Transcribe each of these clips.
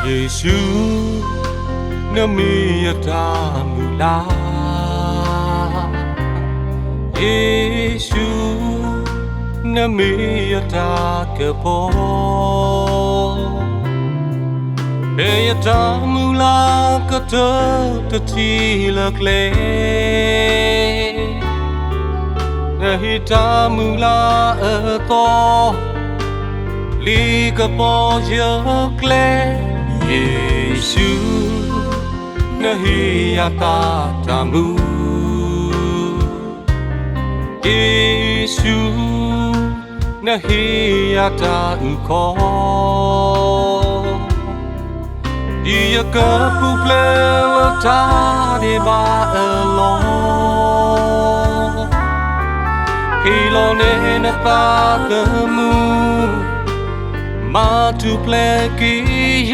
ယေရှုနမေယတာမူလာယေရှုနမေယတာကပေါ်ဘေယတာမူလာကတတီလကလေနဟိတာမူလာတော်လီကပေါ်យកလေယေရှုနဟိယတာတမူယေရှုနဟိယတာဥခောဒီယကပူပလေဝတာဒီဘာအလောဟီလိုနေနတာကမူမာတူပလေကီ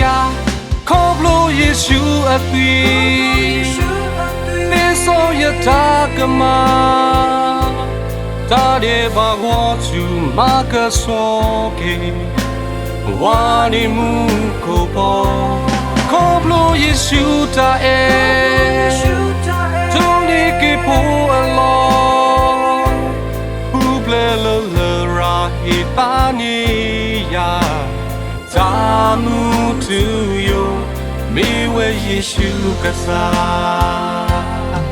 ယာခေါ်လို့ယေရှုအသွေးနေဆိုရတာကမာတာဒီဘာဝချူမာကဆောကေဝါနီမူကိုပေါ်ခေါ်လို့ယေရှုတာတုန်ဒီကေဖို့အလောဘူပလေလလရာဟီပါနီယာဇာမူတူယောမေဝယေရှုကစား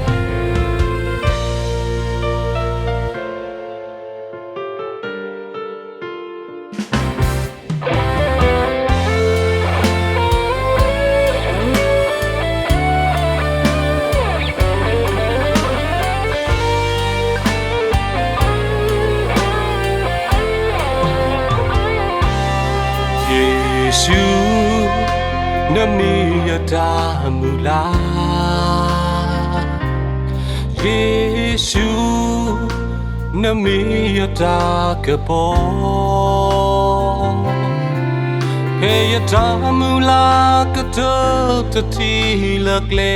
ယေရှုနမေယတာမူလာယေရှုနမေယတာကပေါ်ခေယတာမူလာကတတီလကလေ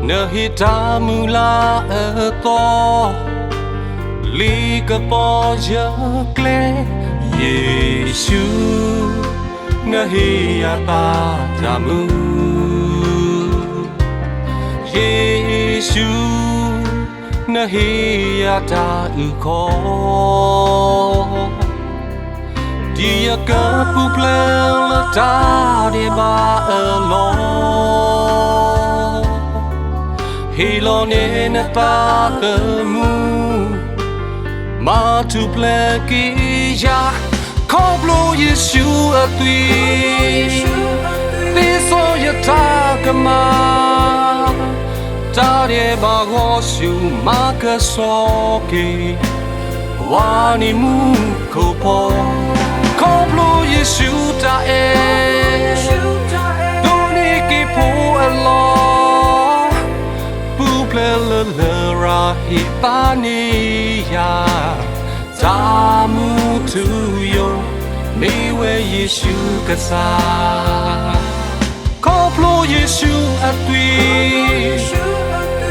နဟိတာမူလာတော်လီကပေါ်យកလေယေရှုနဟိယတာတမူယေရှုနဟိယတာဥခောဒီယကပူပလေလတာဒီဘာအလောဟီလိုနေနတာကမူမာတူပလေကီယာခေါ်လို့ယေရှုအသွေးဒီဆိုရတာကမာတာရဲဘာဝရှုမာကဆောကေဝါနီမူကိုပေါ်ခေါ်လို့ယေရှုတာဒိုနီကေဖို့အလောပူပလေလလရာဟီပါနီယာဇာမူတူယောမေဝယေရှုကစားခေါ်လို့ယေရှုအသွေး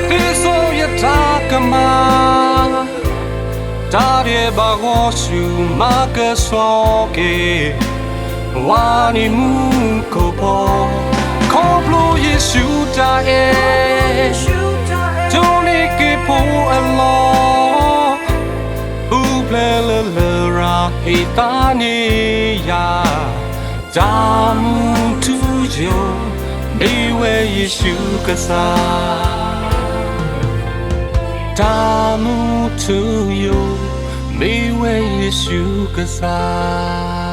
ဒီဆိုရတာကမာတာရဲဘာဝရှုမာကဆောကေဝါနီမူကိုပေါ်ခေါ်လို့ယေရှုတာဂျိုနီကေဖို့အလောဘူပလေလလရာဟီတာနီယာဇာမူတူယောမေဝယေရှုကစားဇာမူတူယောမေဝယေရှုကစား